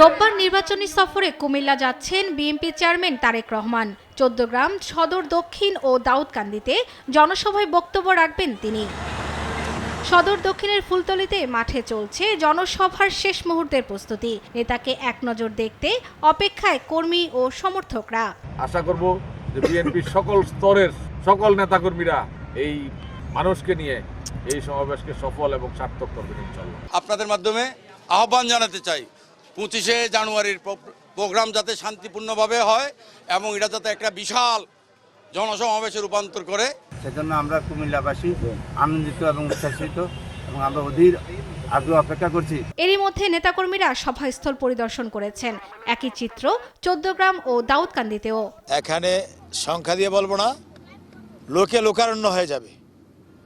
রোববার নির্বাচনী সফরে কুমিল্লা যাচ্ছেন বিএনপি চেয়ারম্যান তারেক রহমান। চৌদ্দগ্রাম সদর দক্ষিণ ও দাউদকান্দিতে জনসভায় বক্তব্য রাখবেন তিনি। সদর দক্ষিণের ফুলতলিতে মাঠে চলছে জনসভার শেষ মুহূর্তের প্রস্তুতি। নেতাকে এক নজর দেখতে অপেক্ষায় কর্মী ও সমর্থকরা। আশা করব যে বিএনপির সকল স্তরের সকল নেতাকর্মীরা এই মানুষকে নিয়ে এই সমাবেশকে সফল এবং সার্থক করবেন ইনশাআল্লাহ। আপনাদের মাধ্যমে আহ্বান জানাতে চাই 25শে জানুয়ারির প্রোগ্রাম যাতে শান্তিপূর্ণভাবে হয় এবং এটা যাতে একটা বিশাল জনসমাবেশে রূপান্তর করে। সেজন্য আমরা কুমিল্লাবাসী আনন্দিত এবং উচ্ছ্বাসিত এবং আমরা অধীর আগ্রহ অপেক্ষা করছি। এরই মধ্যে নেতাকর্মীরা সভাস্থল পরিদর্শন করেছেন। একই চিত্র চৌদ্দগ্রাম ও দাউদকান্দিতেও। এখানে সংখ্যা দিয়ে বলবো না, লোকে লোকারণ্য হয়ে যাবে,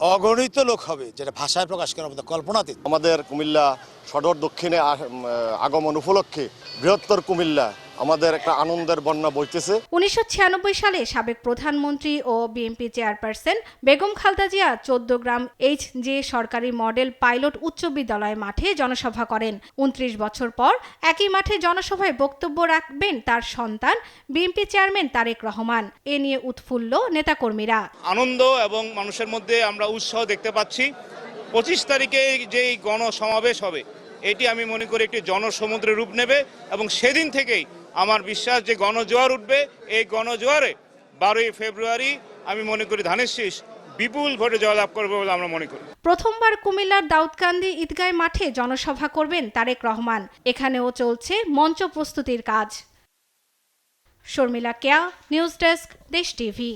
অগণিত লোক হবে, যেটা ভাষায় প্রকাশ করার মতো কল্পনাতীত। আমাদের কুমিল্লা সদর দক্ষিণে আগমন উপলক্ষে বৃহত্তর কুমিল্লা আমাদের একটা আনন্দের বন্যা বইতেছে। 1996 সালে সাবেক প্রধানমন্ত্রী ও বিএনপি চেয়ারপারসন বেগম খালেদা জিয়া চৌদ্দগ্রাম এইচ.জে সরকারি মডেল পাইলট উচ্চ বিদ্যালয় মাঠে জনসভা করেন। 29 বছর পর একই মাঠে জনসভায় বক্তব্য রাখবেন তার সন্তান বিএনপি চেয়ারম্যান তারেক রহমান। এ নিয়ে উৎফুল্ল নেতাকর্মীরা। আনন্দ এবং মানুষের মধ্যে আমরা উৎসাহ দেখতে পাচ্ছি। 25 তারিখে যেই গণসমাবেশ হবে, এটি আমি মনে করি একটি জনসমুদ্রের রূপ নেবে এবং সেদিন থেকেই আমার বিশ্বাস যে গণজোয়ার উঠবে। এই গণজোয়ারে 12ই ফেব্রুয়ারি আমি মনে করি ধানের শীষ বিপুল ভোটে জয়লাভ করবে বলে আমরা মনে করি। প্রথমবার কুমিল্লার দাউদকান্দি ঈদগাহ মাঠে জনসভা করবেন তারেক রহমান। এখানেও চলছে মঞ্চ প্রস্তুতির কাজ। শর্মিলা কেয়া, নিউজ ডেস্ক, দেশ টিভি।